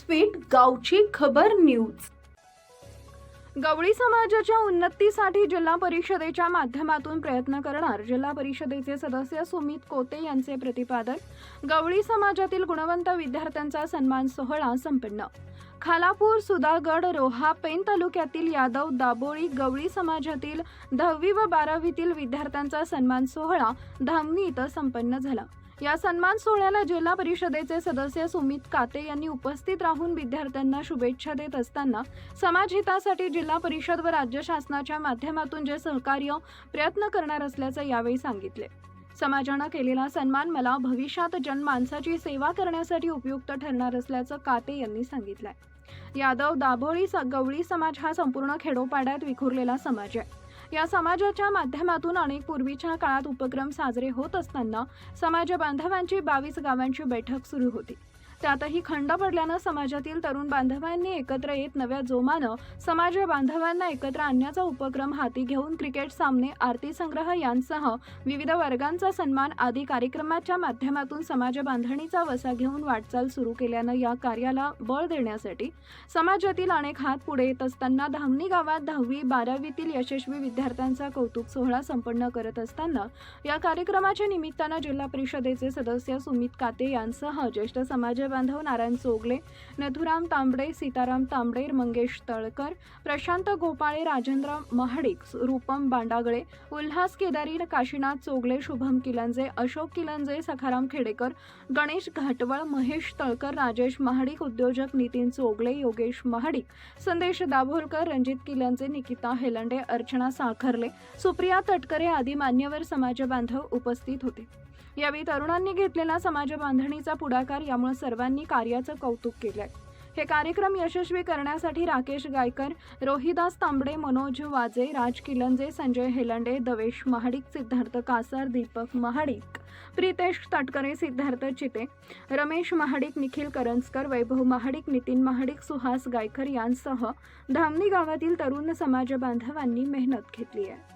Feet गावची खबर news. गवळी समाजाच्या उन्नतीसाठी जिल्हा परिषदेच्या माध्यमातून प्रयत्न करणार, जिल्हा परिषदेचे सदस्य सुमित कोते यांचे प्रतिपादन। गवळी समाजातील गुणवंत विद्यार्थ्यांचा सन्मान सोहळा संपन्न। खालापूर, सुधागड, रोहा, पेण तालुक्यातील यादव, दाभोळी, गवळी समाजातील 10वी व 12वीतील विद्यार्थ्यांचा सन्मान सोहळा धामणी इथं संपन्न झाला। या सन्मान सोहळ्याला जिल्हा परिषदेचे सदस्य सुमित काते यांनी उपस्थित राहून विद्यार्थ्यांना शुभेच्छा देत असताना समाज हितासाठी जिल्हा परिषद व राज्य शासनाच्या माध्यमातून जे सहकार्य प्रयत्न करणार असल्याचं यावेळी सांगितले। समाजानं केलेला सन्मान मला भविष्यात जनमानसाची सेवा करण्यासाठी उपयुक्त ठरणार असल्याचं काते यांनी सांगितलंय। यादव, दाभोळी, गवळी समाज हा संपूर्ण खेडोपाड्यात विखुरलेला समाज आहे। या समाजाच्या माध्यमातून अनेक पूर्वीच्या काळात उपक्रम साजरे होत असताना समाज बांधवांची 22 गावांची बैठक सुरू होती। त्यातही खंड पडल्यानं समाजातील तरुण बांधवांनी एकत्र येत नव्या जोमानं समाज बांधवांना एकत्र आणण्याचा उपक्रम हाती घेऊन क्रिकेट सामने, आरती संग्रह यांसह विविध वर्गांचा सन्मान आदी कार्यक्रमाच्या माध्यमातून समाज बांधणीचा वसा घेऊन वाटचाल सुरू केल्यानं या कार्याला बळ देण्यासाठी समाजातील अनेक हात पुढे येत असताना धामणी गावात 10वी 12वीतील यशस्वी विद्यार्थ्यांचा कौतुक सोहळा संपन्न करत असताना या कार्यक्रमाच्या निमित्तानं जिल्हा परिषदेचे सदस्य सुमित काते यांसह ज्येष्ठ समाज बांधव नारायण चोगले, नथुराम तांबडे, सीताराम तांबडे, मंगेश तळकर, प्रशांत गोपाळे, राजेंद्र महाडिक, रूपम बांडागळे, उल्हास केदारी, काशीनाथ चोगले, शुभम किलंजे, अशोक किलंजे, सखाराम खेडेकर, गणेश घाटवळ, महेश तळकर, राजेश महाडिक, उद्योजक नितीन चोगले, योगेश महाडिक, संदेश दाभोलकर, रणजित किलंजे, निकिता हेलंडे, अर्चना साखरले, सुप्रिया तटकरे आदी मान्यवर समाज बांधव उपस्थित होते। यावेळी तरुणांनी घेतलेला समाज बांधणीचा पुढाकार, यामुळे सर्वांनी कार्याचं कौतुक केलंय। हे कार्यक्रम यशस्वी करण्यासाठी राकेश गायकर, रोहिदास तांबडे, मनोज वाजे, राज किलंजे, संजय हेलंडे, दवेश महाडिक, सिद्धार्थ कासार, दीपक महाडिक, प्रितेश तटकरे, सिद्धार्थ चिते, रमेश महाडिक, निखिल करंजकर, वैभव महाडिक, नितीन महाडिक, सुहास गायकर यांसह धामणी गावातील तरुण समाज बांधवांनी मेहनत घेतली आहे।